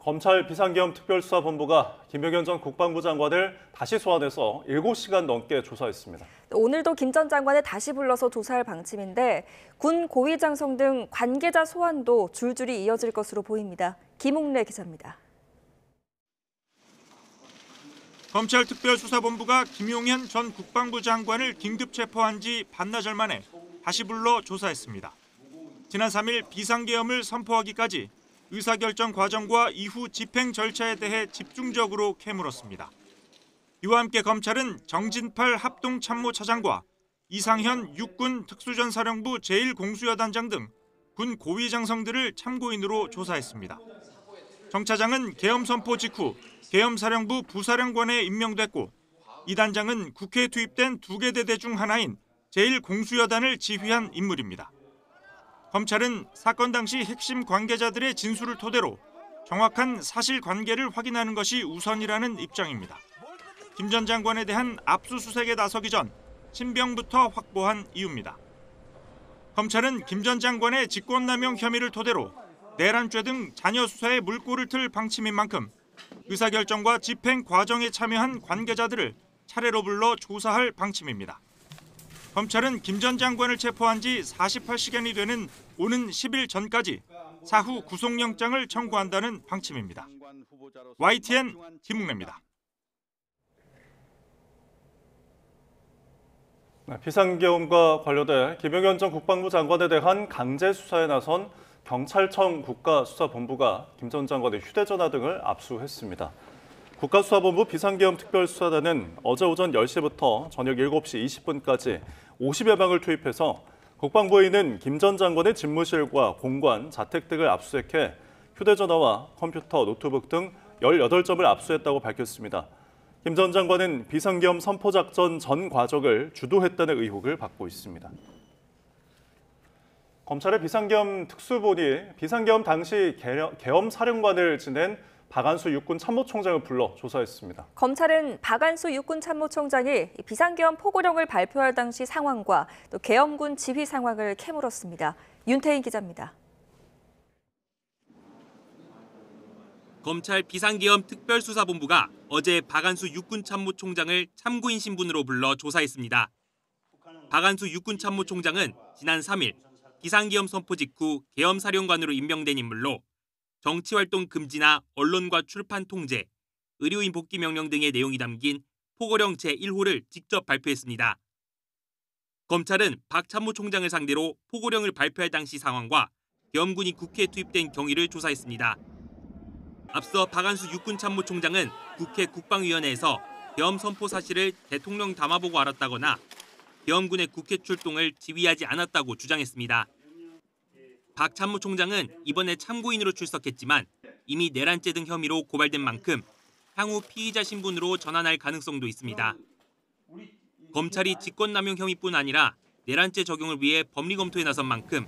검찰 비상계엄특별수사본부가 김병현 전 국방부 장관을 다시 소환해서 7시간 넘게 조사했습니다. 오늘도 김 전 장관을 다시 불러서 조사할 방침인데 군 고위장성 등 관계자 소환도 줄줄이 이어질 것으로 보입니다. 김웅래 기자입니다. 검찰 특별수사본부가 김용현 전 국방부 장관을 긴급 체포한 지 반나절 만에 다시 불러 조사했습니다. 지난 3일 비상계엄을 선포하기까지 의사결정 과정과 이후 집행 절차에 대해 집중적으로 캐물었습니다. 이와 함께 검찰은 정진팔 합동참모차장과 이상현 육군 특수전사령부 제1공수여단장 등 군 고위장성들을 참고인으로 조사했습니다. 정 차장은 계엄 선포 직후 계엄사령부 부사령관에 임명됐고 이 단장은 국회에 투입된 2개 대대 중 하나인 제1공수여단을 지휘한 인물입니다. 검찰은 사건 당시 핵심 관계자들의 진술을 토대로 정확한 사실관계를 확인하는 것이 우선이라는 입장입니다. 김 전 장관에 대한 압수수색에 나서기 전 신병부터 확보한 이유입니다. 검찰은 김 전 장관의 직권남용 혐의를 토대로 내란죄 등 자녀 수사에 물꼬를 틀 방침인 만큼 의사결정과 집행 과정에 참여한 관계자들을 차례로 불러 조사할 방침입니다. 검찰은 김 전 장관을 체포한 지 48시간이 되는 오는 10일 전까지 사후 구속영장을 청구한다는 방침입니다. YTN 김웅래입니다. 비상계엄과 관련해 김병현 전 국방부 장관에 대한 강제 수사에 나선 경찰청 국가수사본부가 김 전 장관의 휴대전화 등을 압수했습니다. 국가수사본부 비상계엄특별수사단은 어제 오전 10시부터 저녁 7시 20분까지 50여 명을 투입해서 국방부에 있는 김 전 장관의 집무실과 공관, 자택 등을 압수수색해 휴대전화와 컴퓨터, 노트북 등 18점을 압수했다고 밝혔습니다. 김 전 장관은 비상계엄 선포작전 전 과정을 주도했다는 의혹을 받고 있습니다. 검찰의 비상계엄 특수본이 비상계엄 당시 계엄 사령관을 지낸 박안수 육군 참모총장을 불러 조사했습니다. 검찰은 박안수 육군 참모총장이 비상계엄 포고령을 발표할 당시 상황과 또 계엄군 지휘 상황을 캐물었습니다. 윤태인 기자입니다. 검찰 비상계엄 특별수사본부가 어제 박안수 육군 참모총장을 참고인 신분으로 불러 조사했습니다. 박안수 육군 참모총장은 지난 3일 비상계엄 선포 직후 계엄사령관으로 임명된 인물로 정치활동 금지나 언론과 출판 통제, 의료인 복귀 명령 등의 내용이 담긴 포고령 제1호를 직접 발표했습니다. 검찰은 박 참모총장을 상대로 포고령을 발표할 당시 상황과 계엄군이 국회에 투입된 경위를 조사했습니다. 앞서 박안수 육군 참모총장은 국회 국방위원회에서 계엄 선포 사실을 대통령 담화보고 알았다거나 계엄군의 국회 출동을 지휘하지 않았다고 주장했습니다. 박 참모총장은 이번에 참고인으로 출석했지만 이미 내란죄 등 혐의로 고발된 만큼 향후 피의자 신분으로 전환할 가능성도 있습니다. 검찰이 직권남용 혐의뿐 아니라 내란죄 적용을 위해 법리 검토에 나선 만큼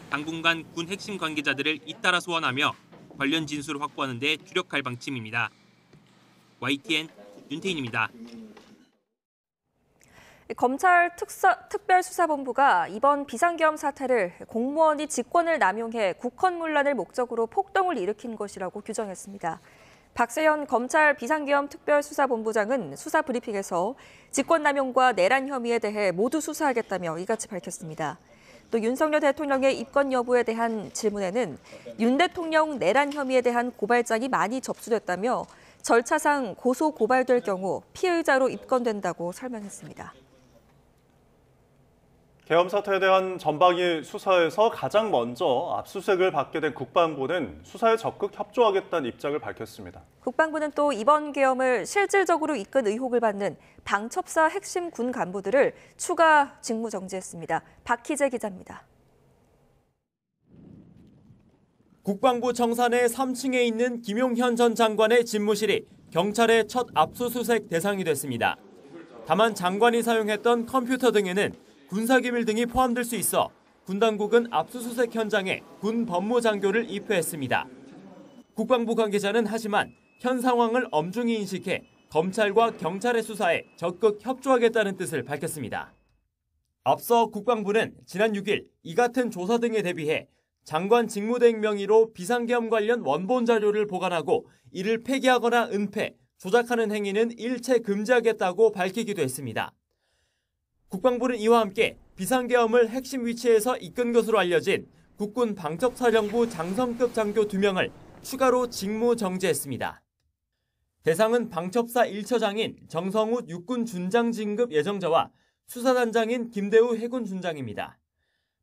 당분간 군 핵심 관계자들을 잇따라 소환하며 관련 진술을 확보하는 데 주력할 방침입니다. YTN 윤태인입니다. 검찰 특별수사본부가 이번 비상계엄 사태를 공무원이 직권을 남용해 국헌문란을 목적으로 폭동을 일으킨 것이라고 규정했습니다. 박세현 검찰 비상계엄 특별수사본부장은 수사 브리핑에서 직권남용과 내란 혐의에 대해 모두 수사하겠다며 이같이 밝혔습니다. 또 윤석열 대통령의 입건 여부에 대한 질문에는 윤 대통령 내란 혐의에 대한 고발장이 많이 접수됐다며 절차상 고소 고발될 경우 피의자로 입건된다고 설명했습니다. 계엄 사태에 대한 전방위 수사에서 가장 먼저 압수수색을 받게 된 국방부는 수사에 적극 협조하겠다는 입장을 밝혔습니다. 국방부는 또 이번 계엄을 실질적으로 이끈 의혹을 받는 방첩사 핵심 군 간부들을 추가 직무 정지했습니다. 박희재 기자입니다. 국방부 청산의 3층에 있는 김용현 전 장관의 집무실이 경찰의 첫 압수수색 대상이 됐습니다. 다만 장관이 사용했던 컴퓨터 등에는 군사기밀 등이 포함될 수 있어 군 당국은 압수수색 현장에 군 법무장교를 입회했습니다. 국방부 관계자는 하지만 현 상황을 엄중히 인식해 검찰과 경찰의 수사에 적극 협조하겠다는 뜻을 밝혔습니다. 앞서 국방부는 지난 6일 이 같은 조사 등에 대비해 장관 직무대행 명의로 비상계엄 관련 원본 자료를 보관하고 이를 폐기하거나 은폐, 조작하는 행위는 일체 금지하겠다고 밝히기도 했습니다. 국방부는 이와 함께 비상계엄을 핵심 위치에서 이끈 것으로 알려진 국군 방첩사령부 장성급 장교 2명을 추가로 직무 정지했습니다. 대상은 방첩사 1처장인 정성훈 육군 준장 진급 예정자와 수사단장인 김대우 해군 준장입니다.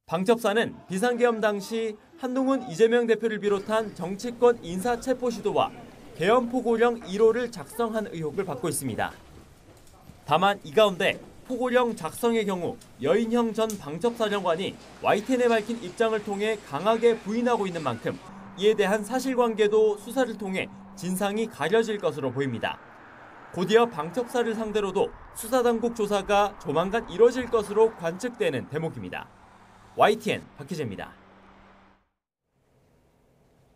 방첩사는 비상계엄 당시 한동훈 이재명 대표를 비롯한 정치권 인사 체포 시도와 계엄 포고령 1호를 작성한 의혹을 받고 있습니다. 다만 이 가운데 포고령 작성의 경우 여인형 전 방첩사령관이 YTN에 밝힌 입장을 통해 강하게 부인하고 있는 만큼 이에 대한 사실관계도 수사를 통해 진상이 가려질 것으로 보입니다. 곧이어 방첩사를 상대로도 수사당국 조사가 조만간 이뤄질 것으로 관측되는 대목입니다. YTN 박희재입니다.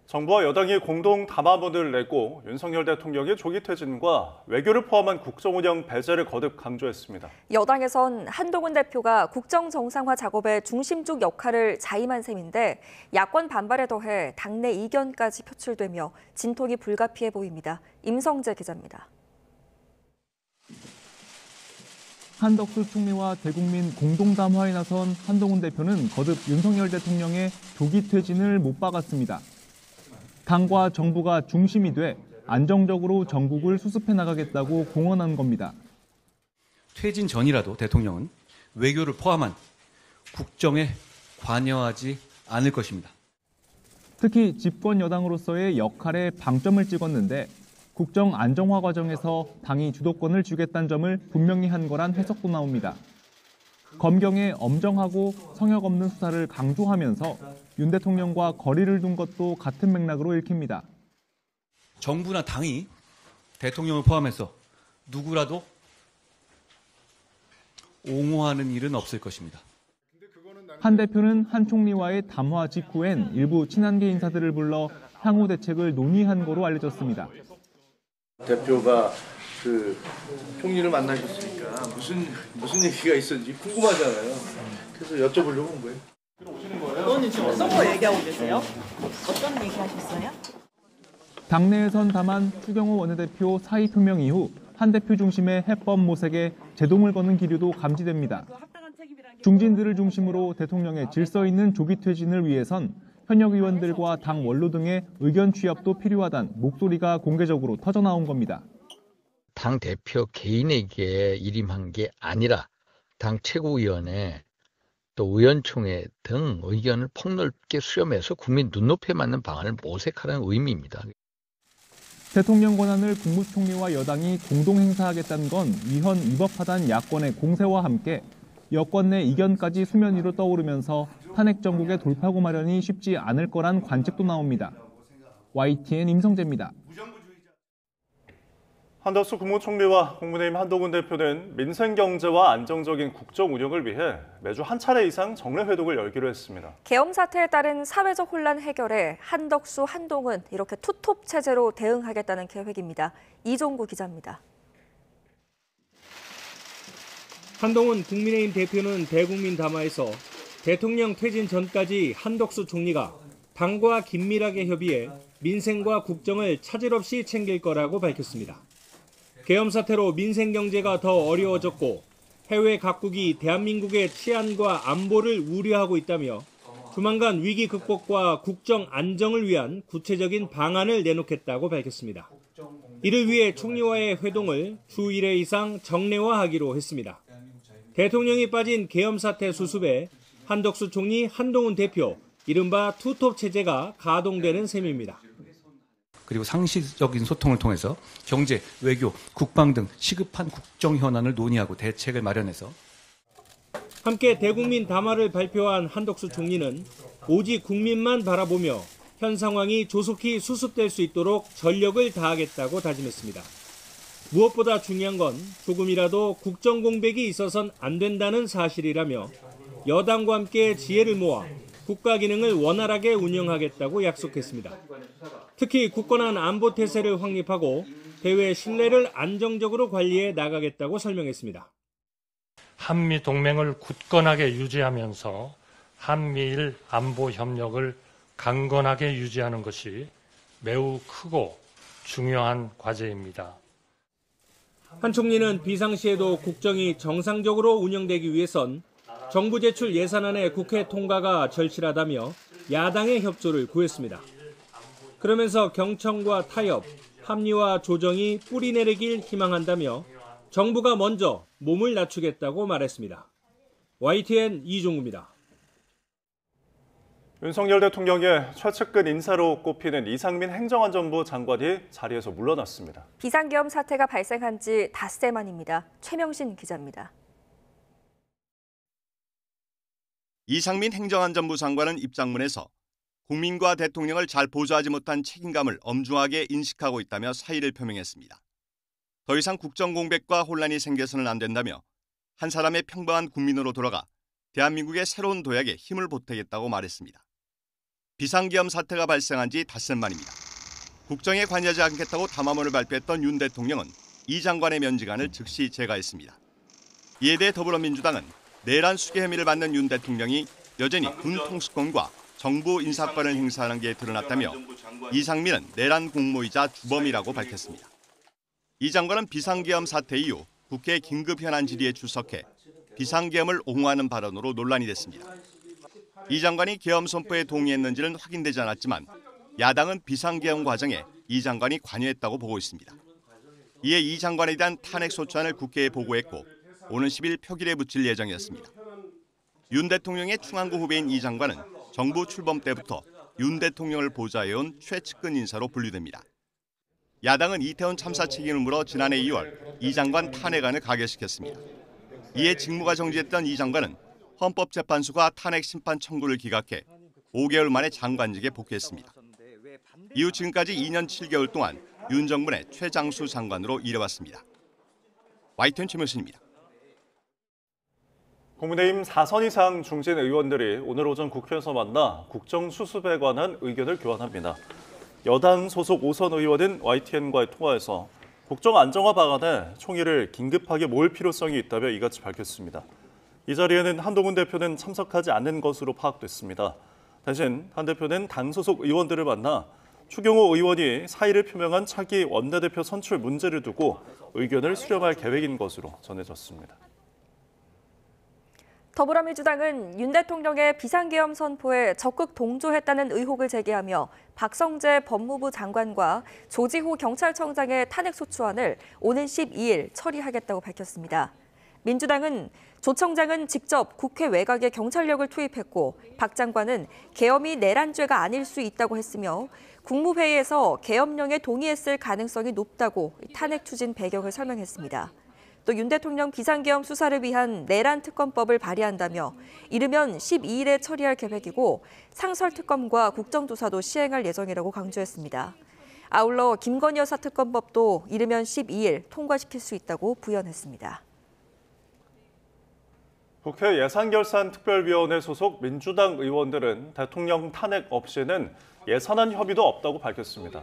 정부와 여당이 공동 담화문을 내고 윤석열 대통령의 조기 퇴진과 외교를 포함한 국정운영 배제를 거듭 강조했습니다. 여당에선 한동훈 대표가 국정 정상화 작업의 중심적 역할을 자임한 셈인데 야권 반발에 더해 당내 이견까지 표출되며 진통이 불가피해 보입니다. 임성재 기자입니다. 한덕수 총리와 대국민 공동담화에 나선 한동훈 대표는 거듭 윤석열 대통령의 조기 퇴진을 못 박았습니다. 당과 정부가 중심이 돼 안정적으로 전국을 수습해 나가겠다고 공언한 겁니다. 퇴진 전이라도 대통령은 외교를 포함한 국정에 관여하지 않을 것입니다. 특히 집권 여당으로서의 역할에 방점을 찍었는데 국정 안정화 과정에서 당이 주도권을 주겠다는 점을 분명히 한 거란 해석도 나옵니다. 검경의 엄정하고 성역 없는 수사를 강조하면서 윤 대통령과 거리를 둔 것도 같은 맥락으로 읽힙니다. 정부나 당이 대통령을 포함해서 누구라도 옹호하는 일은 없을 것입니다. 한 대표는 한 총리와의 담화 직후엔 일부 친한계 인사들을 불러 향후 대책을 논의한 거로 알려졌습니다. 대표가 총리를 만나셨으니까 무슨 얘기가 있었는지 궁금하잖아요. 그래서 여쭤보려고 온 거예요. 그거는 지금 어떤 거 얘기하고 계세요? 어떤 얘기 하셨어요? 당내에선 다만 추경호 원내대표 사의 표명 이후 한 대표 중심의 해법 모색에 제동을 거는 기류도 감지됩니다. 중진들을 중심으로 대통령의 질서 있는 조기 퇴진을 위해선 현역 의원들과 당 원로 등의 의견 취합도 필요하다는 목소리가 공개적으로 터져나온 겁니다. 당 대표 개인에게 일임한 게 아니라 당 최고위원회 또 의원총회 등 의견을 폭넓게 수렴해서 국민 눈높이에 맞는 방안을 모색하라는 의미입니다. 대통령 권한을 국무총리와 여당이 공동 행사하겠다는 건 위헌 위법하다는 야권의 공세와 함께 여권 내 이견까지 수면 위로 떠오르면서 탄핵 정국의 돌파구 마련이 쉽지 않을 거란 관측도 나옵니다. YTN 임성재입니다. 한덕수 국무총리와 국민의힘 한동훈 대표는 민생 경제와 안정적인 국정 운영을 위해 매주 한 차례 이상 정례회동을 열기로 했습니다. 계엄 사태에 따른 사회적 혼란 해결에 한덕수, 한동훈 이렇게 투톱 체제로 대응하겠다는 계획입니다. 이종구 기자입니다. 한동훈 국민의힘 대표는 대국민 담화에서 대통령 퇴진 전까지 한덕수 총리가 당과 긴밀하게 협의해 민생과 국정을 차질 없이 챙길 거라고 밝혔습니다. 계엄 사태로 민생 경제가 더 어려워졌고 해외 각국이 대한민국의 치안과 안보를 우려하고 있다며 조만간 위기 극복과 국정 안정을 위한 구체적인 방안을 내놓겠다고 밝혔습니다. 이를 위해 총리와의 회동을 주 1회 이상 정례화하기로 했습니다. 대통령이 빠진 계엄 사태 수습에 한덕수 총리, 한동훈 대표, 이른바 투톱 체제가 가동되는 셈입니다. 그리고 상시적인 소통을 통해서 경제, 외교, 국방 등 시급한 국정 현안을 논의하고 대책을 마련해서 함께 대국민 담화를 발표한 한덕수 총리는 오직 국민만 바라보며 현 상황이 조속히 수습될 수 있도록 전력을 다하겠다고 다짐했습니다. 무엇보다 중요한 건 조금이라도 국정 공백이 있어선 안 된다는 사실이라며 여당과 함께 지혜를 모아 국가 기능을 원활하게 운영하겠다고 약속했습니다. 특히 굳건한 안보 태세를 확립하고 대외 신뢰를 안정적으로 관리해 나가겠다고 설명했습니다. 한미 동맹을 굳건하게 유지하면서 한미일 안보 협력을 강건하게 유지하는 것이 매우 크고 중요한 과제입니다. 한 총리는 비상시에도 국정이 정상적으로 운영되기 위해선 정부 제출 예산안의 국회 통과가 절실하다며 야당의 협조를 구했습니다. 그러면서 경청과 타협, 합리화 조정이 뿌리내리길 희망한다며 정부가 먼저 몸을 낮추겠다고 말했습니다. YTN 이종구입니다. 윤석열 대통령의 최측근 인사로 꼽히는 이상민 행정안전부 장관이 자리에서 물러났습니다. 비상계엄 사태가 발생한 지 닷새 만입니다. 최명신 기자입니다. 이상민 행정안전부 장관은 입장문에서 국민과 대통령을 잘 보좌하지 못한 책임감을 엄중하게 인식하고 있다며 사의를 표명했습니다. 더 이상 국정 공백과 혼란이 생겨서는 안 된다며 한 사람의 평범한 국민으로 돌아가 대한민국의 새로운 도약에 힘을 보태겠다고 말했습니다. 비상계엄 사태가 발생한 지 닷새 만입니다. 국정에 관여하지 않겠다고 담화문을 발표했던 윤 대통령은 이 장관의 면직안을 즉시 제거했습니다. 이에 대해 더불어민주당은 내란 수괴 혐의를 받는 윤 대통령이 여전히 군 통수권과 정부 인사권을 행사하는 게 드러났다며 이상민은 내란 공모이자 주범이라고 밝혔습니다. 이 장관은 비상계엄 사태 이후 국회 긴급 현안 질의에 출석해 비상계엄을 옹호하는 발언으로 논란이 됐습니다. 이 장관이 계엄 선포에 동의했는지는 확인되지 않았지만 야당은 비상계엄 과정에 이 장관이 관여했다고 보고 있습니다. 이에 이 장관에 대한 탄핵 소추안을 국회에 보고했고 오는 10일 표결에 붙일 예정이었습니다. 윤 대통령의 충안구 후배인 이 장관은 정부 출범 때부터 윤 대통령을 보좌해온 최측근 인사로 분류됩니다. 야당은 이태원 참사 책임을 물어 지난해 2월 이 장관 탄핵안을 가결시켰습니다. 이에 직무가 정지했던 이 장관은 헌법재판소가 탄핵 심판 청구를 기각해 5개월 만에 장관직에 복귀했습니다. 이후 지금까지 2년 7개월 동안 윤 정부의 최장수 장관으로 일해왔습니다. YTN 최명신입니다. 국민의힘 4선 이상 중진 의원들이 오늘 오전 국회에서 만나 국정수습에 관한 의견을 교환합니다. 여당 소속 5선 의원은 YTN과의 통화에서 국정 안정화 방안에 총의를 긴급하게 모을 필요성이 있다며 이같이 밝혔습니다. 이 자리에는 한동훈 대표는 참석하지 않는 것으로 파악됐습니다. 대신 한 대표는 당 소속 의원들을 만나 추경호 의원이 사의를 표명한 차기 원내대표 선출 문제를 두고 의견을 수렴할 계획인 것으로 전해졌습니다. 더불어민주당은 윤 대통령의 비상계엄 선포에 적극 동조했다는 의혹을 제기하며 박성재 법무부 장관과 조지호 경찰청장의 탄핵소추안을 오는 12일 처리하겠다고 밝혔습니다. 민주당은 조 청장은 직접 국회 외곽에 경찰력을 투입했고 박 장관은 계엄이 내란죄가 아닐 수 있다고 했으며 국무회의에서 계엄령에 동의했을 가능성이 높다고 탄핵 추진 배경을 설명했습니다. 또 윤 대통령 비상계엄 수사를 위한 내란 특검법을 발의한다며 이르면 12일에 처리할 계획이고 상설특검과 국정조사도 시행할 예정이라고 강조했습니다. 아울러 김건희 여사 특검법도 이르면 12일 통과시킬 수 있다고 부연했습니다. 국회 예산결산특별위원회 소속 민주당 의원들은 대통령 탄핵 없이는 예산안 협의도 없다고 밝혔습니다.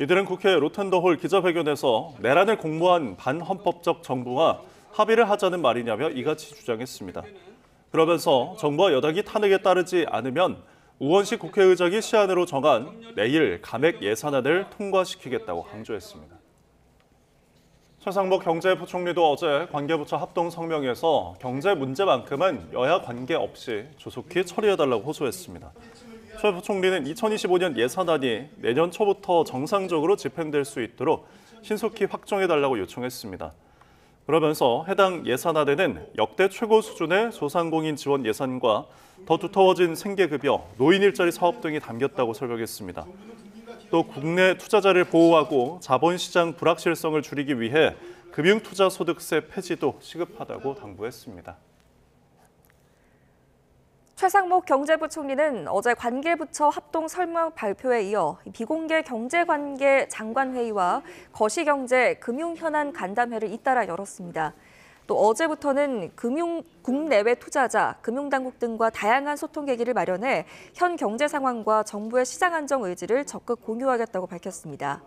이들은 국회 로텐더홀 기자회견에서 내란을 공모한 반헌법적 정부와 합의를 하자는 말이냐며 이같이 주장했습니다. 그러면서 정부와 여당이 탄핵에 따르지 않으면 우원식 국회의장이 시한으로 정한 내일 감액 예산안을 통과시키겠다고 강조했습니다. 최상목 경제부총리도 어제 관계부처 합동 성명에서 경제 문제만큼은 여야 관계없이 조속히 처리해달라고 호소했습니다. 최 부총리는 2025년 예산안이 내년 초부터 정상적으로 집행될 수 있도록 신속히 확정해달라고 요청했습니다. 그러면서 해당 예산안에는 역대 최고 수준의 소상공인 지원 예산과 더 두터워진 생계급여, 노인 일자리 사업 등이 담겼다고 설명했습니다. 또 국내 투자자를 보호하고 자본시장 불확실성을 줄이기 위해 금융투자소득세 폐지도 시급하다고 당부했습니다. 최상목 경제부총리는 어제 관계부처 합동 설명 발표에 이어 비공개 경제관계 장관회의와 거시경제 금융현안 간담회를 잇따라 열었습니다. 또 어제부터는 국내외 투자자, 금융당국 등과 다양한 소통 계기를 마련해 현 경제 상황과 정부의 시장 안정 의지를 적극 공유하겠다고 밝혔습니다.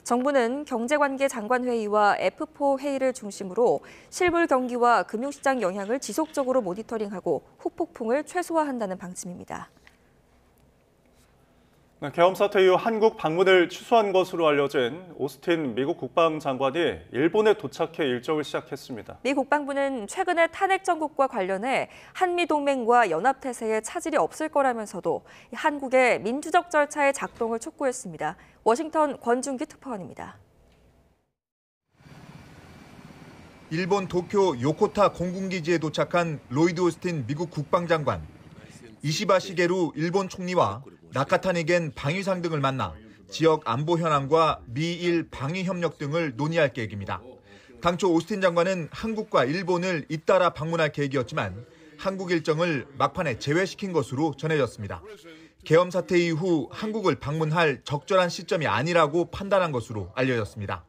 정부는 경제관계 장관회의와 F4 회의를 중심으로 실물 경기와 금융시장 영향을 지속적으로 모니터링하고 후폭풍을 최소화한다는 방침입니다. 계엄 사태 이후 한국 방문을 취소한 것으로 알려진 오스틴 미국 국방장관이 일본에 도착해 일정을 시작했습니다. 미 국방부는 최근에 탄핵 정국과 관련해 한미 동맹과 연합태세에 차질이 없을 거라면서도 한국의 민주적 절차의 작동을 촉구했습니다. 워싱턴 권준기 특파원입니다. 일본 도쿄 요코타 공군기지에 도착한 로이드 오스틴 미국 국방장관. 이시바 시게루 일본 총리와 나카타니겐 방위상 등을 만나 지역 안보 현황과 미일 방위 협력 등을 논의할 계획입니다. 당초 오스틴 장관은 한국과 일본을 잇따라 방문할 계획이었지만 한국 일정을 막판에 제외시킨 것으로 전해졌습니다. 계엄 사태 이후 한국을 방문할 적절한 시점이 아니라고 판단한 것으로 알려졌습니다.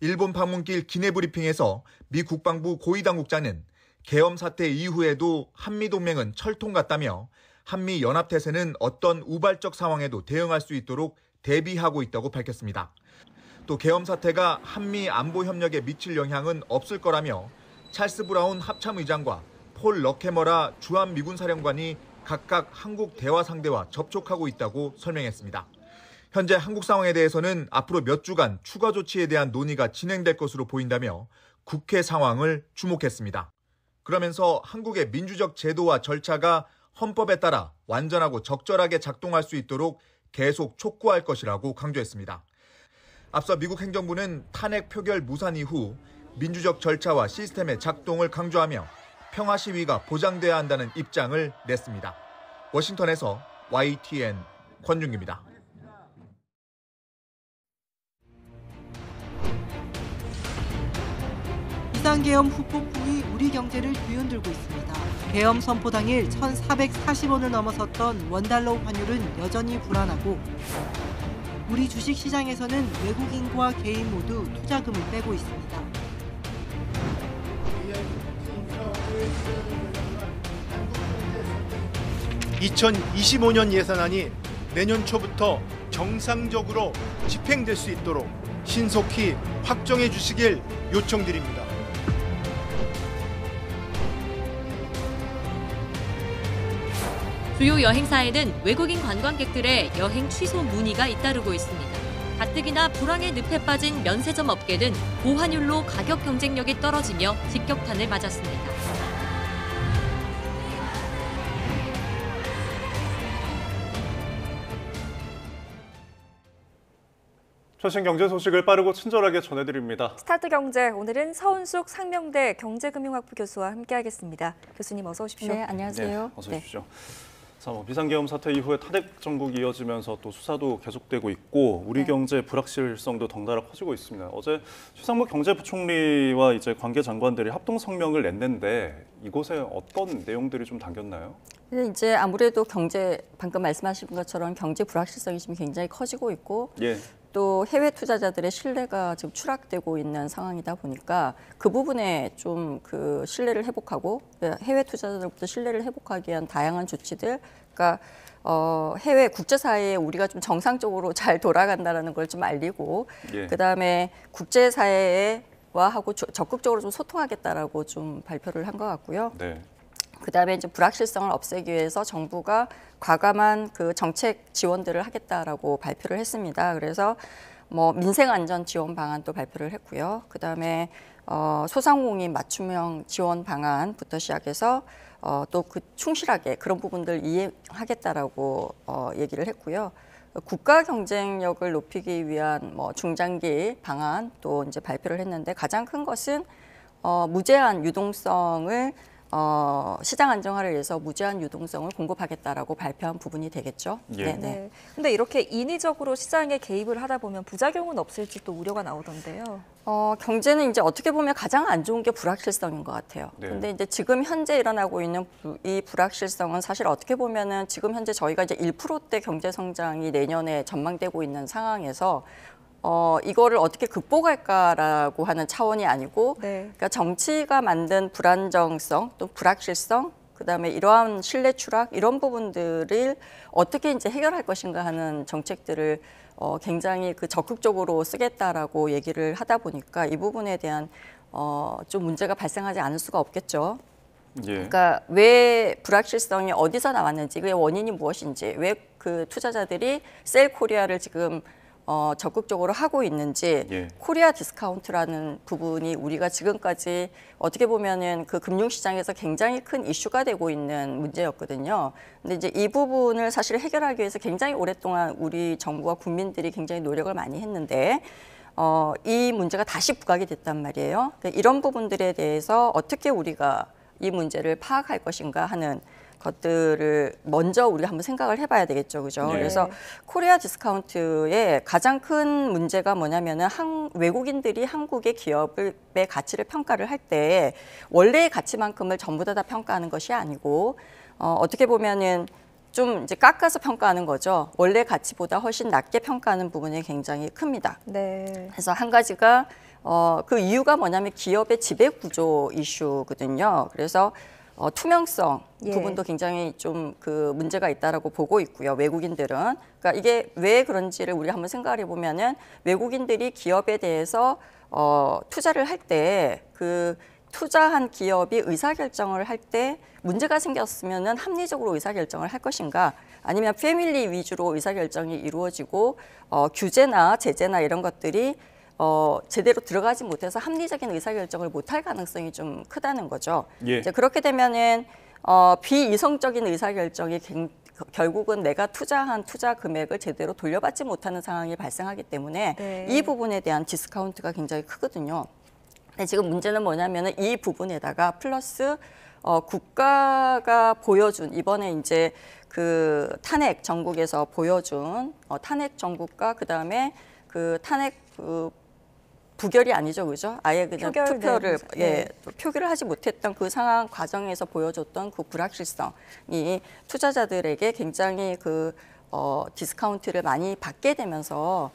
일본 방문길 기내 브리핑에서 미 국방부 고위 당국자는 계엄 사태 이후에도 한미동맹은 철통 같다며 한미 연합태세는 어떤 우발적 상황에도 대응할 수 있도록 대비하고 있다고 밝혔습니다. 또 계엄 사태가 한미 안보 협력에 미칠 영향은 없을 거라며 찰스 브라운 합참의장과 폴 럭헤머라 주한미군 사령관이 각각 한국 대화 상대와 접촉하고 있다고 설명했습니다. 현재 한국 상황에 대해서는 앞으로 몇 주간 추가 조치에 대한 논의가 진행될 것으로 보인다며 국회 상황을 주목했습니다. 그러면서 한국의 민주적 제도와 절차가 헌법에 따라 완전하고 적절하게 작동할 수 있도록 계속 촉구할 것이라고 강조했습니다. 앞서 미국 행정부는 탄핵 표결 무산 이후 민주적 절차와 시스템의 작동을 강조하며 평화 시위가 보장돼야 한다는 입장을 냈습니다. 워싱턴에서 YTN 권준기입니다. 비상계엄 후 폭풍이 우리 경제를 뒤흔들고 있습니다. 계엄 선포 당일 1,440원을 넘어섰던 원달러 환율은 여전히 불안하고 우리 주식시장에서는 외국인과 개인 모두 투자금을 빼고 있습니다. (2025년) 예산안이 내년 초부터 정상적으로 집행될 수 있도록 신속히 확정해 주시길 요청드립니다. 주요 여행사에는 외국인 관광객들의 여행 취소 문의가 잇따르고 있습니다. 가뜩이나 불황의 늪에 빠진 면세점 업계는 고환율로 가격 경쟁력이 떨어지며 직격탄을 맞았습니다. 최신 경제 소식을 빠르고 친절하게 전해드립니다. 스타트 경제, 오늘은 서은숙 상명대 경제금융학부 교수와 함께하겠습니다. 교수님 어서 오십시오. 네, 안녕하세요. 네, 어서 오십시오. 자, 비상계엄 사태 이후에 탄핵 정국이 이어지면서 또 수사도 계속되고 있고 우리 경제 불확실성도 덩달아 커지고 있습니다. 어제 최상목 경제부총리와 이제 관계 장관들이 합동 성명을 냈는데 이곳에 어떤 내용들이 좀 담겼나요? 이제 아무래도 방금 말씀하신 것처럼 경제 불확실성이 지금 굉장히 커지고 있고 또 해외 투자자들의 신뢰가 지금 추락되고 있는 상황이다 보니까 그 부분에 좀 그 신뢰를 회복하고 해외 투자자들부터 신뢰를 회복하기 위한 다양한 조치들, 그러니까 해외 국제사회에 우리가 좀 정상적으로 잘 돌아간다는 걸 좀 알리고 그다음에 국제사회와 하고 적극적으로 좀 소통하겠다라고 좀 발표를 한 것 같고요. 그다음에 이제 불확실성을 없애기 위해서 정부가 과감한 그 정책 지원들을 하겠다라고 발표를 했습니다. 그래서 뭐 민생 안전 지원 방안도 발표를 했고요. 그다음에 소상공인 맞춤형 지원 방안부터 시작해서 또 그 충실하게 그런 부분들 이행하겠다라고 얘기를 했고요. 국가 경쟁력을 높이기 위한 뭐 중장기 방안 또 이제 발표를 했는데 가장 큰 것은 무제한 유동성을 시장 안정화를 위해서 무제한 유동성을 공급하겠다라고 발표한 부분이 되겠죠. 네. 근데 이렇게 인위적으로 시장에 개입을 하다 보면 부작용은 없을지 또 우려가 나오던데요. 경제는 이제 어떻게 보면 가장 안 좋은 게 불확실성인 것 같아요. 근데 이제 지금 현재 일어나고 있는 이 불확실성은 사실 어떻게 보면은 지금 현재 저희가 이제 1%대 경제 성장이 내년에 전망되고 있는 상황에서 이거를 어떻게 극복할까라고 하는 차원이 아니고 그러니까 정치가 만든 불안정성 또 불확실성 그다음에 이러한 신뢰 추락 이런 부분들을 어떻게 이제 해결할 것인가 하는 정책들을 굉장히 그 적극적으로 쓰겠다라고 얘기를 하다 보니까 이 부분에 대한 좀 문제가 발생하지 않을 수가 없겠죠. 그러니까 왜 불확실성이 어디서 나왔는지, 그 원인이 무엇인지, 왜 그 투자자들이 셀코리아를 지금 적극적으로 하고 있는지, 코리아 디스카운트라는 부분이 우리가 지금까지 어떻게 보면은 그 금융시장에서 굉장히 큰 이슈가 되고 있는 문제였거든요. 근데 이제 이 부분을 사실 해결하기 위해서 굉장히 오랫동안 우리 정부와 국민들이 굉장히 노력을 많이 했는데 이 문제가 다시 부각이 됐단 말이에요. 그러니까 이런 부분들에 대해서 어떻게 우리가 이 문제를 파악할 것인가 하는 것들을 먼저 우리가 한번 생각을 해봐야 되겠죠, 그죠? 그래서 코리아 디스카운트의 가장 큰 문제가 뭐냐면은 외국인들이 한국의 기업의 가치를 평가를 할 때 원래의 가치만큼을 전부 다 평가하는 것이 아니고 어떻게 보면은 좀 이제 깎아서 평가하는 거죠. 원래 가치보다 훨씬 낮게 평가하는 부분이 굉장히 큽니다. 그래서 한 가지가 그 이유가 뭐냐면 기업의 지배 구조 이슈거든요. 그래서 투명성 부분도 굉장히 좀 그 문제가 있다라고 보고 있고요. 외국인들은. 그러니까 이게 왜 그런지를 우리가 한번 생각을 해보면은 외국인들이 기업에 대해서 투자를 할 때 그 투자한 기업이 의사결정을 할 때 문제가 생겼으면은 합리적으로 의사결정을 할 것인가, 아니면 패밀리 위주로 의사결정이 이루어지고 규제나 제재나 이런 것들이 제대로 들어가지 못해서 합리적인 의사결정을 못할 가능성이 좀 크다는 거죠. 이제 그렇게 되면은 비이성적인 의사결정이 결국은 내가 투자한 투자 금액을 제대로 돌려받지 못하는 상황이 발생하기 때문에 이 부분에 대한 디스카운트가 굉장히 크거든요. 근데 지금 문제는 뭐냐면은 이 부분에다가 플러스 국가가 보여준 이번에 이제 그 탄핵 정국에서 보여준 탄핵 정국과 그다음에 그 탄핵 부결이 아니죠, 그죠? 아예 그냥 투표를 표기를 하지 못했던 그 상황 과정에서 보여줬던 그 불확실성이 투자자들에게 굉장히 그 디스카운트를 많이 받게 되면서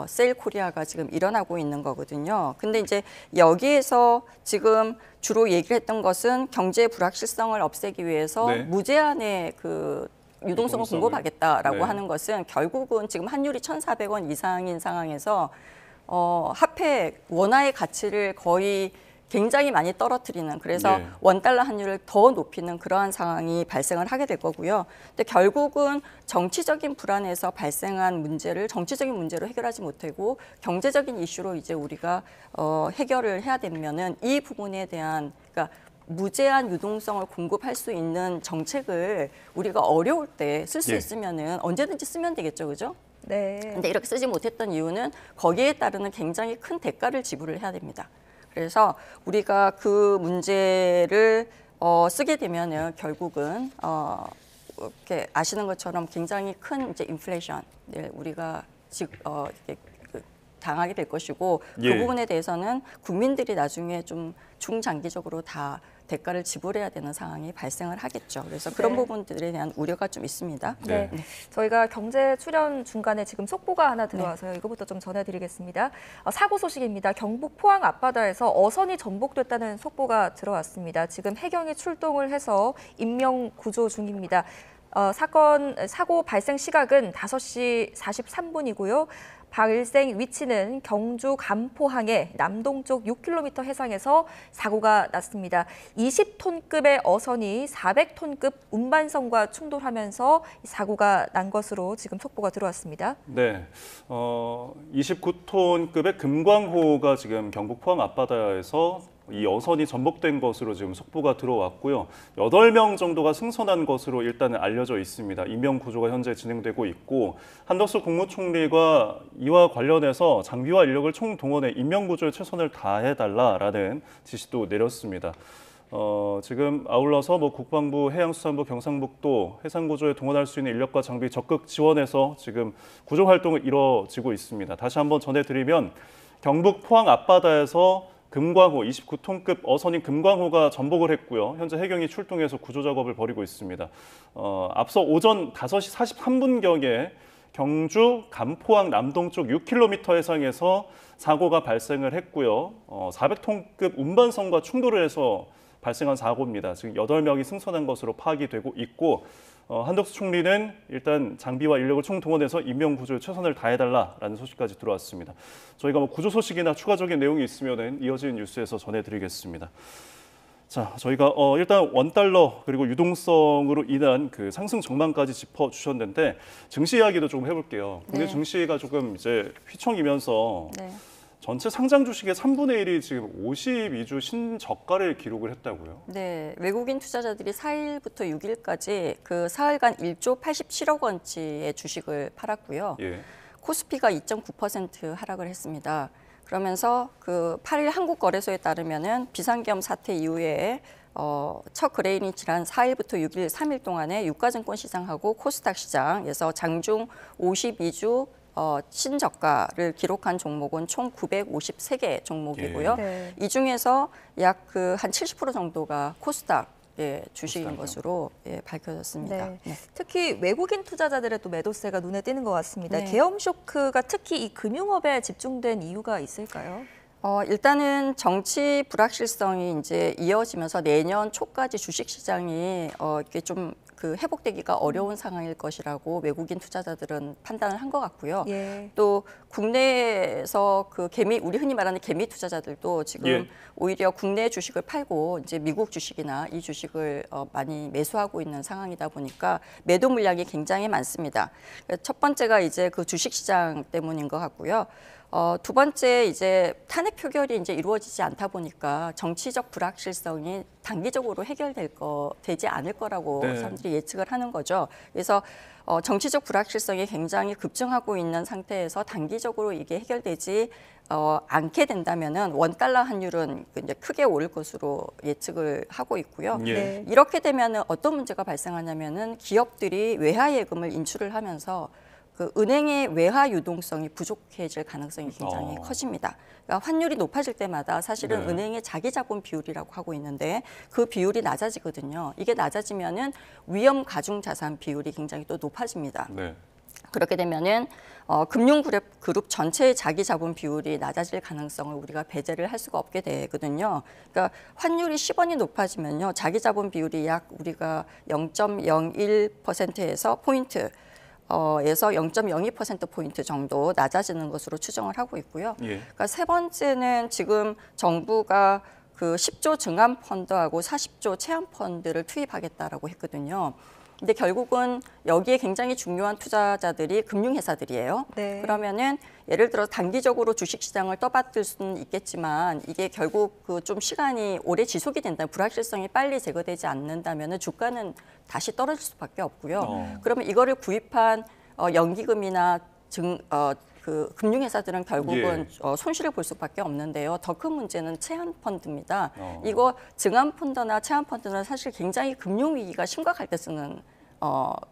세일 코리아가 지금 일어나고 있는 거거든요. 근데 이제 여기에서 지금 주로 얘기를 했던 것은 경제 불확실성을 없애기 위해서 무제한의 그 유동성을 공급하겠다라고 하는 것은 결국은 지금 환율이 1,400원 이상인 상황에서 화폐 원화의 가치를 거의 굉장히 많이 떨어뜨리는, 그래서 원달러 환율을 더 높이는 그러한 상황이 발생을 하게 될 거고요. 근데 결국은 정치적인 불안에서 발생한 문제를 정치적인 문제로 해결하지 못하고 경제적인 이슈로 이제 우리가 해결을 해야 되면은 이 부분에 대한, 그러니까 무제한 유동성을 공급할 수 있는 정책을 우리가 어려울 때 쓸 수 있으면은 언제든지 쓰면 되겠죠, 그죠? 근데 이렇게 쓰지 못했던 이유는 거기에 따르는 굉장히 큰 대가를 지불을 해야 됩니다. 그래서 우리가 그 문제를 쓰게 되면은 결국은 이렇게 아시는 것처럼 굉장히 큰 이제 인플레이션을 우리가 당하게 될 것이고 그 부분에 대해서는 국민들이 나중에 좀 중장기적으로 다 대가를 지불해야 되는 상황이 발생을 하겠죠. 그래서 그런 부분들에 대한 우려가 좀 있습니다. 저희가 경제 출연 중간에 지금 속보가 하나 들어와서요. 이거부터 좀 전해드리겠습니다. 사고 소식입니다. 경북 포항 앞바다에서 어선이 전복됐다는 속보가 들어왔습니다. 지금 해경이 출동을 해서 인명 구조 중입니다. 사고 발생 시각은 5시 43분이고요. 발생 위치는 경주 감포항의 남동쪽 6km 해상에서 사고가 났습니다. 20톤급의 어선이 400톤급 운반선과 충돌하면서 사고가 난 것으로 지금 속보가 들어왔습니다. 29톤급의 금광호가 지금 경북 포항 앞바다에서 이 어선이 전복된 것으로 지금 속보가 들어왔고요. 8명 정도가 승선한 것으로 일단은 알려져 있습니다. 인명 구조가 현재 진행되고 있고 한덕수 국무총리가 이와 관련해서 장비와 인력을 총동원해 인명 구조에 최선을 다해달라라는 지시도 내렸습니다. 지금 아울러서 국방부, 해양수산부, 경상북도 해상구조에 동원할 수 있는 인력과 장비 적극 지원해서 지금 구조 활동이 이루어지고 있습니다. 다시 한번 전해드리면 경북 포항 앞바다에서 금광호 29톤급 어선인 금광호가 전복을 했고요. 현재 해경이 출동해서 구조 작업을 벌이고 있습니다. 앞서 오전 5시 43분경에 경주 감포항 남동쪽 6km 해상에서 사고가 발생을 했고요. 400톤급 운반선과 충돌을 해서 발생한 사고입니다. 지금 8명이 승선한 것으로 파악이 되고 있고 한덕수 총리는 일단 장비와 인력을 총동원해서 인명 구조에 최선을 다해달라라는 소식까지 들어왔습니다. 저희가 구조 소식이나 추가적인 내용이 있으면 이어지는 뉴스에서 전해드리겠습니다. 자, 저희가 일단 원달러 그리고 유동성으로 인한 그 상승 전망까지 짚어주셨는데 증시 이야기도 좀 해볼게요. 국내 증시가 조금 이제 휘청이면서 전체 상장 주식의 3분의 1이 지금 52주 신저가를 기록을 했다고요? 네, 외국인 투자자들이 4일부터 6일까지 그 사흘간 1조 87억 원치의 주식을 팔았고요. 코스피가 2.9% 하락을 했습니다. 그러면서 그 8일 한국거래소에 따르면은 비상계엄 사태 이후에 첫 거래일이 지난 4일부터 6일 3일 동안에 유가증권 시장하고 코스닥 시장에서 장중 52주 신저가를 기록한 종목은 총 953개 종목이고요. 이 중에서 약 그 한 70% 정도가 코스닥 주식인 것으로 밝혀졌습니다. 특히 외국인 투자자들의 또 매도세가 눈에 띄는 것 같습니다. 계엄 쇼크가 특히 이 금융업에 집중된 이유가 있을까요? 일단은 정치 불확실성이 이제 이어지면서 내년 초까지 주식시장이 이게 좀 그 회복되기가 어려운 상황일 것이라고 외국인 투자자들은 판단을 한 것 같고요. 또 국내에서 그 우리 흔히 말하는 개미 투자자들도 지금 오히려 국내 주식을 팔고 이제 미국 주식이나 이 주식을 많이 매수하고 있는 상황이다 보니까 매도 물량이 굉장히 많습니다. 첫 번째가 이제 그 주식시장 때문인 것 같고요. 두 번째 이제 탄핵 표결이 이제 이루어지지 않다 보니까 정치적 불확실성이 단기적으로 되지 않을 거라고 사람들이 예측을 하는 거죠. 그래서 정치적 불확실성이 굉장히 급증하고 있는 상태에서 단기적으로 이게 해결되지 않게 된다면은 원달러 환율은 이제 크게 오를 것으로 예측을 하고 있고요. 이렇게 되면은 어떤 문제가 발생하냐면은 기업들이 외화 예금을 인출을 하면서 그 은행의 외화 유동성이 부족해질 가능성이 굉장히 커집니다. 그러니까 환율이 높아질 때마다 사실은 은행의 자기 자본 비율이라고 하고 있는데 그 비율이 낮아지거든요. 이게 낮아지면은 위험 가중 자산 비율이 굉장히 또 높아집니다. 그렇게 되면은 금융그룹 전체의 자기 자본 비율이 낮아질 가능성을 우리가 배제를 할 수가 없게 되거든요. 그러니까 환율이 10원이 높아지면요, 자기 자본 비율이 약 우리가 0.01%에서 에서 0.02%포인트 정도 낮아지는 것으로 추정을 하고 있고요. 그러니까 세 번째는 지금 정부가 그 10조 증환펀드하고 40조 체환펀드를 투입하겠다라고 했거든요. 근데 결국은 여기에 굉장히 중요한 투자자들이 금융회사들이에요. 그러면은 예를 들어 단기적으로 주식시장을 떠받들 수는 있겠지만 이게 결국 그 좀 시간이 오래 지속이 된다면 불확실성이 빨리 제거되지 않는다면은 주가는 다시 떨어질 수밖에 없고요. 그러면 이거를 구입한 연기금이나 그 금융회사들은 결국은 손실을 볼 수밖에 없는데요. 더 큰 문제는 체환펀드입니다. 이거 증환펀드나 체환펀드는 사실 굉장히 금융위기가 심각할 때 쓰는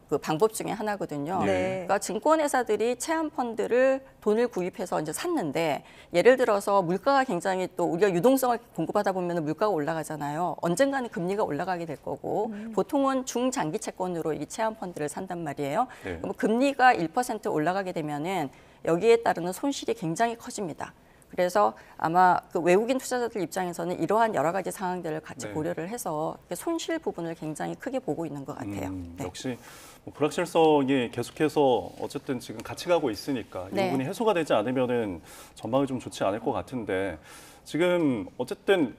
그 방법 중에 하나거든요. 그러니까 증권회사들이 체환펀드를 돈을 구입해서 이제 샀는데 예를 들어서 물가가 굉장히 또 우리가 유동성을 공급하다 보면 물가가 올라가잖아요. 언젠가는 금리가 올라가게 될 거고 보통은 중장기 채권으로 이 체환펀드를 산단 말이에요. 그럼 금리가 1% 올라가게 되면은 여기에 따르는 손실이 굉장히 커집니다. 그래서 아마 그 외국인 투자자들 입장에서는 이러한 여러 가지 상황들을 같이 고려를 해서 손실 부분을 굉장히 크게 보고 있는 것 같아요. 역시 뭐 불확실성이 계속해서 어쨌든 지금 같이 가고 있으니까 이 부분이 해소가 되지 않으면은 전망이 좀 좋지 않을 것 같은데 지금 어쨌든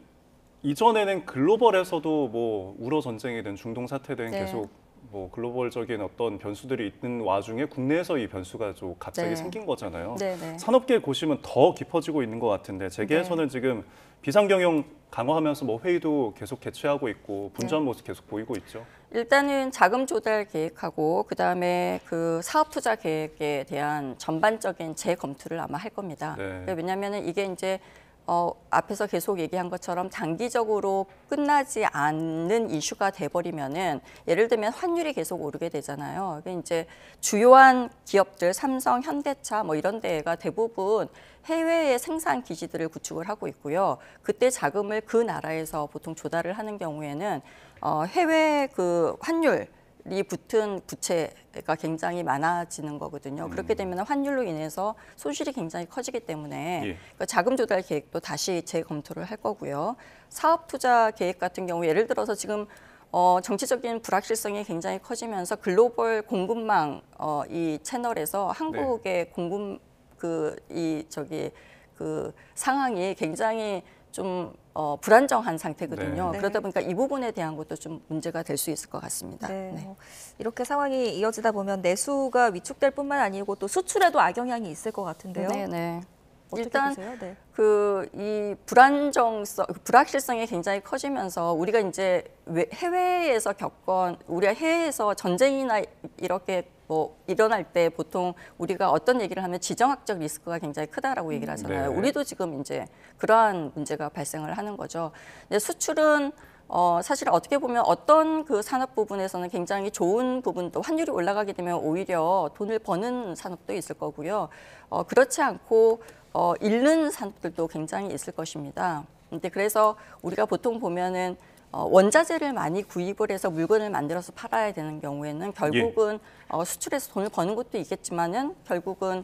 이전에는 글로벌에서도 뭐 우러 전쟁이든 중동 사태든 계속 뭐 글로벌적인 어떤 변수들이 있는 와중에 국내에서 이 변수가 좀 갑자기 생긴 거잖아요. 산업계 보시면 더 깊어지고 있는 것 같은데 재계에서는 지금 비상경영 강화하면서 뭐 회의도 계속 개최하고 있고 분주한 모습 계속 보이고 있죠. 일단은 자금 조달 계획하고 그다음에 그 사업 투자 계획에 대한 전반적인 재검토를 아마 할 겁니다. 왜냐하면 이게 이제 앞에서 계속 얘기한 것처럼 장기적으로 끝나지 않는 이슈가 돼버리면은 예를 들면 환율이 계속 오르게 되잖아요. 그게 이제 주요한 기업들, 삼성, 현대차 뭐 이런 데가 대부분 해외의 생산 기지들을 구축을 하고 있고요. 그때 자금을 그 나라에서 보통 조달을 하는 경우에는 해외 그 환율 이 붙은 부채가 굉장히 많아지는 거거든요. 그렇게 되면 환율로 인해서 손실이 굉장히 커지기 때문에 그러니까 자금 조달 계획도 다시 재검토를 할 거고요. 사업 투자 계획 같은 경우 예를 들어서 지금 정치적인 불확실성이 굉장히 커지면서 글로벌 공급망 이 채널에서 한국의 공급 그 상황이 굉장히 좀 불안정한 상태거든요. 네. 그러다 보니까 이 부분에 대한 것도 좀 문제가 될 수 있을 것 같습니다. 네. 네. 이렇게 상황이 이어지다 보면 내수가 위축될 뿐만 아니고 또 수출에도 악영향이 있을 것 같은데요. 네. 어떻게 일단 보세요? 네. 이 불확실성이 굉장히 커지면서 우리가 이제 해외에서 우리가 해외에서 전쟁이나 이렇게 뭐 일어날 때 보통 우리가 어떤 얘기를 하면 지정학적 리스크가 굉장히 크다라고 얘기를 하잖아요. 네. 우리도 지금 이제 그러한 문제가 발생을 하는 거죠. 근데 수출은 사실 어떻게 보면 어떤 그 산업 부분에서는 굉장히 좋은 부분도 환율이 올라가게 되면 오히려 돈을 버는 산업도 있을 거고요. 그렇지 않고 잃는 산업들도 굉장히 있을 것입니다. 근데 그래서 우리가 보통 보면은 원자재를 많이 구입을 해서 물건을 만들어서 팔아야 되는 경우에는 결국은 수출해서 돈을 버는 것도 있겠지만은 결국은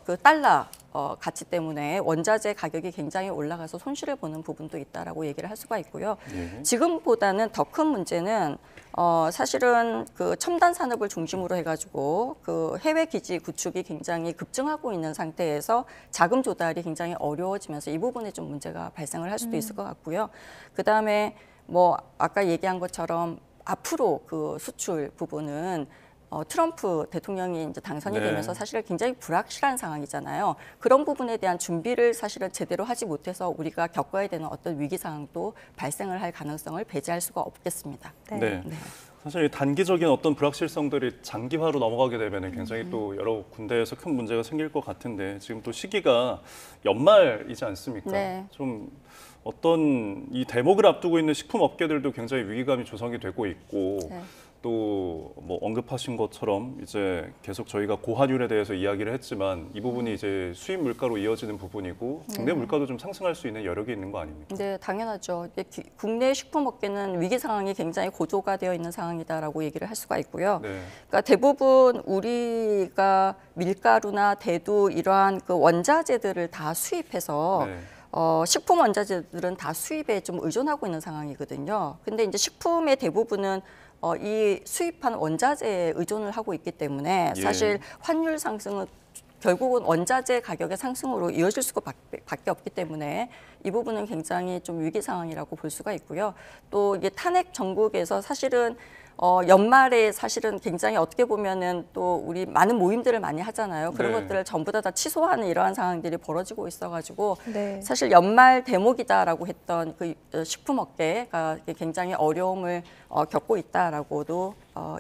그 달러 가치 때문에 원자재 가격이 굉장히 올라가서 손실을 보는 부분도 있다라고 얘기를 할 수가 있고요. 지금보다는 더 큰 문제는 사실은 그 첨단 산업을 중심으로 해가지고 그 해외 기지 구축이 굉장히 급증하고 있는 상태에서 자금 조달이 굉장히 어려워지면서 이 부분에 좀 문제가 발생을 할 수도 있을 것 같고요. 그 다음에 뭐 아까 얘기한 것처럼 앞으로 그 수출 부분은 트럼프 대통령이 이제 당선이 되면서 사실 굉장히 불확실한 상황이잖아요. 그런 부분에 대한 준비를 사실은 제대로 하지 못해서 우리가 겪어야 되는 어떤 위기 상황도 발생을 할 가능성을 배제할 수가 없겠습니다. 네. 사실 단기적인 어떤 불확실성들이 장기화로 넘어가게 되면 굉장히 또 여러 군데에서 큰 문제가 생길 것 같은데 지금 또 시기가 연말이지 않습니까? 네. 좀 어떤 이 대목을 앞두고 있는 식품 업계들도 굉장히 위기감이 조성이 되고 있고 또 뭐 언급하신 것처럼 이제 계속 저희가 고환율에 대해서 이야기를 했지만 이 부분이 이제 수입 물가로 이어지는 부분이고 국내 물가도 좀 상승할 수 있는 여력이 있는 거 아닙니까? 네, 당연하죠. 국내 식품업계는 위기 상황이 굉장히 고조가 되어 있는 상황이다라고 얘기를 할 수가 있고요. 그러니까 대부분 우리가 밀가루나 대두 이러한 그 원자재들을 다 수입해서 식품 원자재들은 다 수입에 좀 의존하고 있는 상황이거든요. 근데 이제 식품의 대부분은 이 수입한 원자재에 의존을 하고 있기 때문에 사실 환율 상승은 결국은 원자재 가격의 상승으로 이어질 수밖에 없기 때문에 이 부분은 굉장히 좀 위기 상황이라고 볼 수가 있고요. 또 이게 탄핵 전국에서 사실은 연말에 사실은 굉장히 어떻게 보면은 또 우리 많은 모임들을 많이 하잖아요. 그런 것들을 전부 다 취소하는 이러한 상황들이 벌어지고 있어가지고 사실 연말 대목이다라고 했던 그 식품업계가 굉장히 어려움을 겪고 있다라고도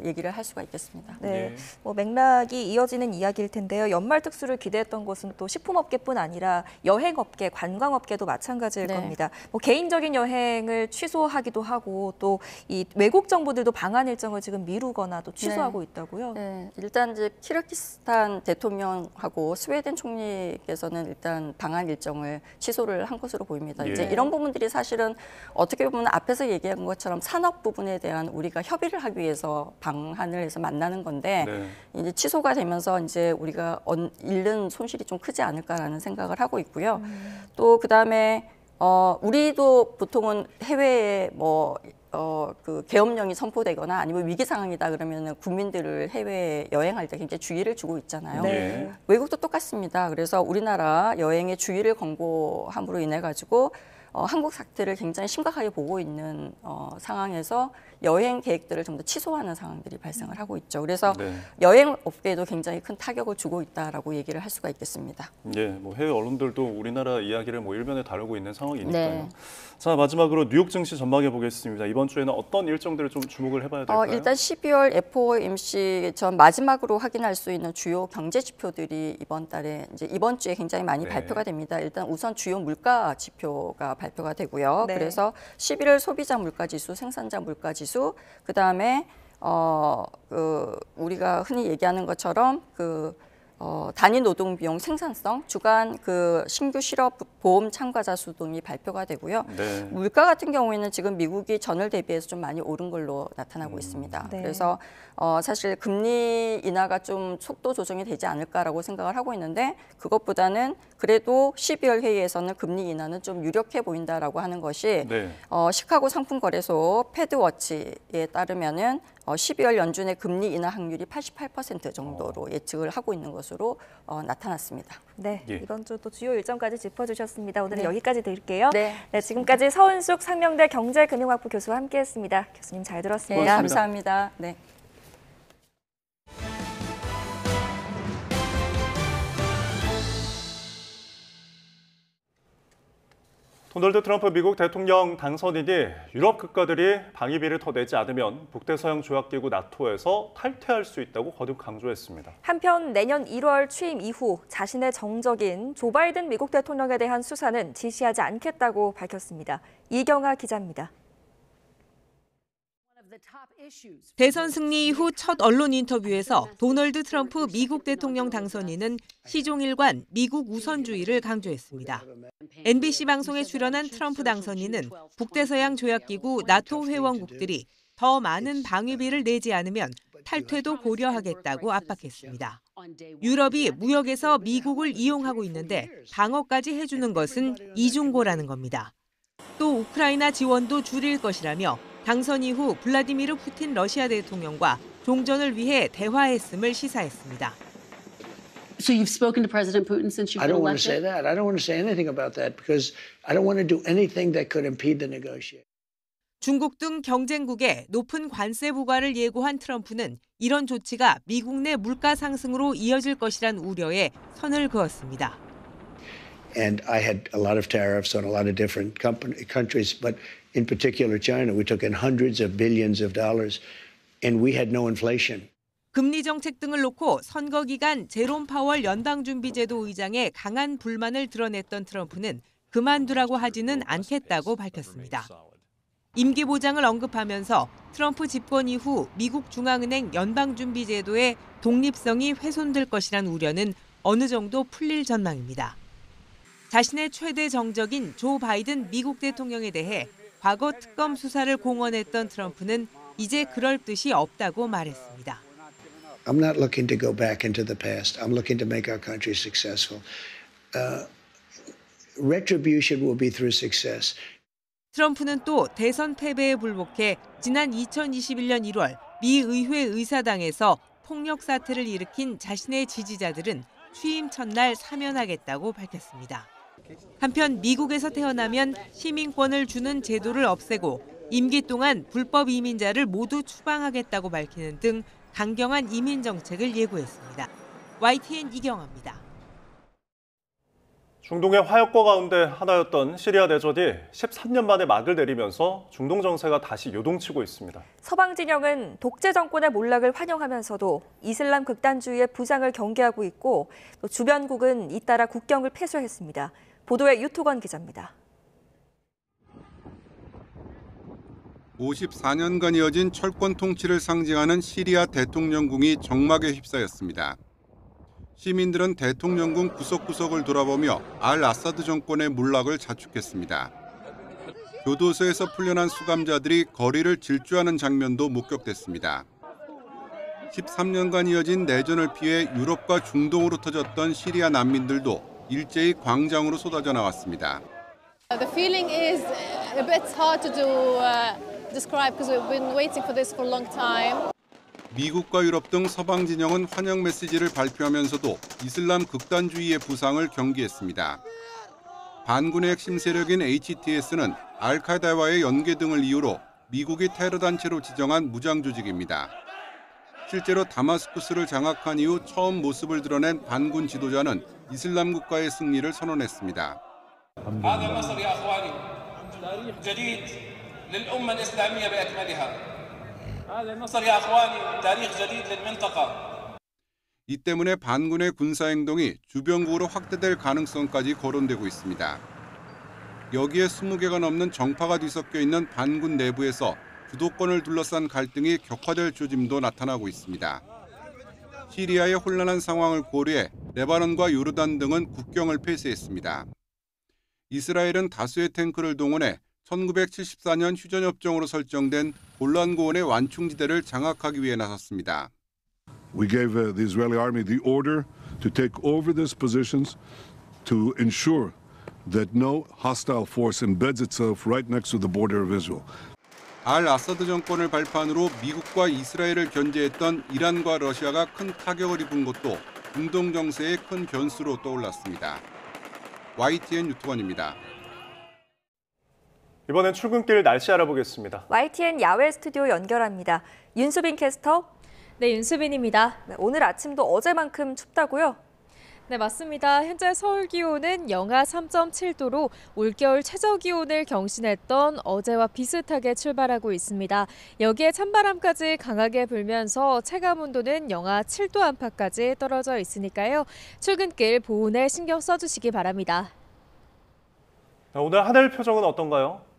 얘기를 할 수가 있겠습니다. 네, 뭐 맥락이 이어지는 이야기일 텐데요. 연말 특수를 기대했던 것은 또 식품업계뿐 아니라 여행업계, 관광업계도 마찬가지일 겁니다. 뭐 개인적인 여행을 취소하기도 하고 또 이 외국 정부들도 방한 일정을 지금 미루거나 또 취소하고 있다고요? 네, 일단 이제 키르기스탄 대통령하고 스웨덴 총리께서는 일단 방한 일정을 취소를 한 것으로 보입니다. 이제 이런 부분들이 사실은 어떻게 보면 앞에서 얘기한 것처럼 산업 부분에 대한 우리가 협의를 하기 위해서 방한을 해서 만나는 건데 이제 취소가 되면서 이제 우리가 잃는 손실이 좀 크지 않을까라는 생각을 하고 있고요. 또 그다음에 우리도 보통은 해외에 그 계엄령이 선포되거나 아니면 위기 상황이다 그러면은 국민들을 해외 여행할 때 굉장히 주의를 주고 있잖아요. 외국도 똑같습니다. 그래서 우리나라 여행에 주의를 권고함으로 인해 가지고 한국 사태를 굉장히 심각하게 보고 있는 상황에서 여행 계획들을 좀 더 취소하는 상황들이 발생을 하고 있죠. 그래서 여행 업계에도 굉장히 큰 타격을 주고 있다라고 얘기를 할 수가 있겠습니다. 뭐 해외 언론들도 우리나라 이야기를 뭐 일면에 다루고 있는 상황이니까요. 자, 마지막으로 뉴욕 증시 전망해 보겠습니다. 이번 주에는 어떤 일정들을 좀 주목을 해봐야 될까요? 일단 12월 FOMC 전 마지막으로 확인할 수 있는 주요 경제 지표들이 이번 주에 굉장히 많이 발표가 됩니다. 일단 우선 주요 물가 지표가 발표가 되고요. 그래서 11월 소비자 물가 지수, 생산자 물가 지수, 그 다음에 우리가 흔히 얘기하는 것처럼 단위 노동 비용 생산성, 주간 그 신규 실업 보험 참가자 수 등이 발표가 되고요. 물가 같은 경우에는 지금 미국이 전월 대비해서 좀 많이 오른 걸로 나타나고 있습니다. 그래서 사실 금리 인하가 좀 속도 조정이 되지 않을까라고 생각을 하고 있는데 그것보다는 그래도 12월 회의에서는 금리 인하는 좀 유력해 보인다라고 하는 것이 시카고 상품거래소 패드워치에 따르면은 12월 연준의 금리 인하 확률이 88% 정도로 예측을 하고 있는 것으로 나타났습니다. 네, 예. 이번 주 또 주요 일정까지 짚어주셨습니다. 오늘은 네. 여기까지 드릴게요. 네. 네, 지금까지 서은숙 상명대 경제금융학부 교수와 함께했습니다. 교수님 잘 들었습니다. 네, 감사합니다. 네. 도널드 트럼프 미국 대통령 당선인이 유럽 국가들이 방위비를 더 내지 않으면 북대서양 조약기구 나토에서 탈퇴할 수 있다고 거듭 강조했습니다. 한편 내년 1월 취임 이후 자신의 정적인 조 바이든 미국 대통령에 대한 수사는 지시하지 않겠다고 밝혔습니다. 이경아 기자입니다. 대선 승리 이후 첫 언론 인터뷰에서 도널드 트럼프 미국 대통령 당선인은 시종일관 미국 우선주의를 강조했습니다. NBC 방송에 출연한 트럼프 당선인은 북대서양 조약기구 나토 회원국들이 더 많은 방위비를 내지 않으면 탈퇴도 고려하겠다고 압박했습니다. 유럽이 무역에서 미국을 이용하고 있는데 방어까지 해주는 것은 이중고라는 겁니다. 또 우크라이나 지원도 줄일 것이라며 당선 이후 블라디미르 푸틴 러시아 대통령과 종전을 위해 대화했음을 시사했습니다. So you've spoken to President Putin since you've been elected? I don't want to say that. I don't want to say anything about that because I don't want to do anything that could impede the negotiation. 중국 등 경쟁국에 높은 관세 부과를 예고한 트럼프는 이런 조치가 미국 내 물가 상승으로 이어질 것이란 우려에 선을 그었습니다. And I had a lot of tariffs on a lot of different countries, but in particular China, we took in hundreds of billions of dollars and we had no inflation. 금리 정책 등을 놓고 선거 기간 제롬 파월 연방준비제도 의장의 강한 불만을 드러냈던 트럼프는 그만두라고 하지는 않겠다고 밝혔습니다. 임기 보장을 언급하면서 트럼프 집권 이후 미국 중앙은행 연방준비제도의 독립성이 훼손될 것이란 우려는 어느 정도 풀릴 전망입니다. 자신의 최대 정적인 조 바이든 미국 대통령에 대해 과거 특검 수사를 공언했던 트럼프는 이제 그럴 뜻이 없다고 말했습니다. I'm not looking to go back into the past. I'm looking to make our country successful. Retribution will be through success. 트럼프는 또 대선 패배에 불복해 지난 2021년 1월 미 의회 의사당에서 폭력 사태를 일으킨 자신의 지지자들은 취임 첫날 사면하겠다고 밝혔습니다. 한편 미국에서 태어나면 시민권을 주는 제도를 없애고 임기 동안 불법 이민자를 모두 추방하겠다고 밝히는 등 강경한 이민 정책을 예고했습니다. YTN 이경아입니다. 중동의 화약고 가운데 하나였던 시리아 내전이 13년 만에 막을 내리면서 중동 정세가 다시 요동치고 있습니다. 서방 진영은 독재 정권의 몰락을 환영하면서도 이슬람 극단주의의 부상을 경계하고 있고 또 주변국은 잇따라 국경을 폐쇄했습니다. 보도에 유토건 기자입니다. 54년간 이어진 철권 통치를 상징하는 시리아 대통령궁이 정막에 휩싸였습니다. 시민들은 대통령궁 구석구석을 돌아보며 알 아사드 정권의 몰락을 자축했습니다. 교도소에서 풀려난 수감자들이 거리를 질주하는 장면도 목격됐습니다. 13년간 이어진 내전을 피해 유럽과 중동으로 터졌던 시리아 난민들도 일제히 광장으로 쏟아져 나왔습니다. The feeling is a bit hard to describe because we've been waiting for this for a long time. 미국과 유럽 등 서방 진영은 환영 메시지를 발표하면서도 이슬람 극단주의의 부상을 경계했습니다. 반군의 핵심 세력인 HTS는 알카에다와의 연계 등을 이유로 미국이 테러 단체로 지정한 무장 조직입니다. 실제로 다마스쿠스를 장악한 이후 처음 모습을 드러낸 반군 지도자는 이슬람 국가의 승리를 선언했습니다. 이 때문에 반군의 군사행동이 주변국으로 확대될 가능성까지 거론되고 있습니다. 여기에 20개가 넘는 정파가 뒤섞여 있는 반군 내부에서 주도권을 둘러싼 갈등이 격화될 조짐도 나타나고 있습니다. 시리아의 혼란한 상황을 고려해 레바논과 요르단 등은 국경을 폐쇄했습니다. 이스라엘은 다수의 탱크를 동원해 1974년 휴전협정으로 설정된 골란 고원의 완충지대를 장악하기 위해 나섰습니다. We gave the Israeli army the order to take over these positions to ensure that no hostile force embeds itself right next to the border of Israel. 알 아사드 정권을 발판으로 미국과 이스라엘을 견제했던 이란과 러시아가 큰 타격을 입은 것도 중동 정세의 큰 변수로 떠올랐습니다. YTN 유튜버입니다. 이번엔 출근길 날씨 알아보겠습니다. YTN 야외 스튜디오 연결합니다. 윤수빈 캐스터. 네, 윤수빈입니다. 네, 오늘 아침도 어제만큼 춥다고요? 네, 맞습니다. 현재 서울 기온은 영하 3.7도로 올겨울 최저 기온을 경신했던 어제와 비슷하게 출발하고 있습니다. 여기에 찬바람까지 강하게 불면서 체감 온도는 영하 7도 안팎까지 떨어져 있으니까요. 출근길 보온에 신경 써주시기 바랍니다. 오늘 하늘 표정은 어떤가요?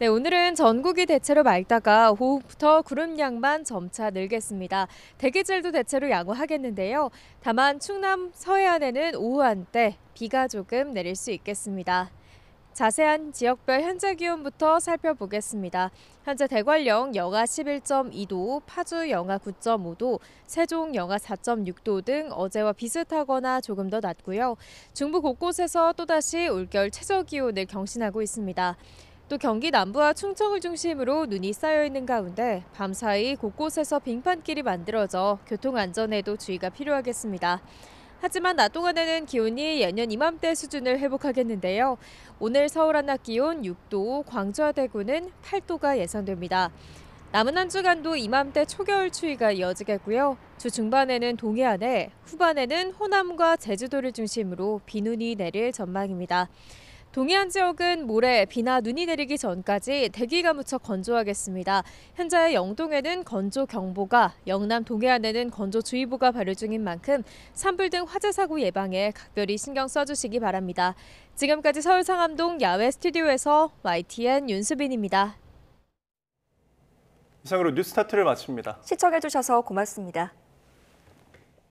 네, 오늘은 전국이 대체로 맑다가 오후부터 구름량만 점차 늘겠습니다. 대기질도 대체로 양호하겠는데요. 다만 충남 서해안에는 오후 한때 비가 조금 내릴 수 있겠습니다. 자세한 지역별 현재 기온부터 살펴보겠습니다. 현재 대관령 영하 11.2도, 파주 영하 9.5도, 세종 영하 4.6도 등 어제와 비슷하거나 조금 더 낮고요. 중부 곳곳에서 또다시 올겨울 최저 기온을 경신하고 있습니다. 또 경기 남부와 충청을 중심으로 눈이 쌓여 있는 가운데 밤사이 곳곳에서 빙판길이 만들어져 교통 안전에도 주의가 필요하겠습니다. 하지만 낮 동안에는 기온이 예년 이맘때 수준을 회복하겠는데요. 오늘 서울 한낮 기온 6도, 광주와 대구는 8도가 예상됩니다. 남은 한 주간도 이맘때 초겨울 추위가 이어지겠고요. 주 중반에는 동해안에, 후반에는 호남과 제주도를 중심으로 비눈이 내릴 전망입니다. 동해안 지역은 모레 비나 눈이 내리기 전까지 대기가 무척 건조하겠습니다. 현재 영동에는 건조경보가, 영남 동해안에는 건조주의보가 발효 중인 만큼 산불 등 화재 사고 예방에 각별히 신경 써주시기 바랍니다. 지금까지 서울 상암동 야외 스튜디오에서 YTN 윤수빈입니다. 이상으로 뉴스타트를 마칩니다. 시청해주셔서 고맙습니다.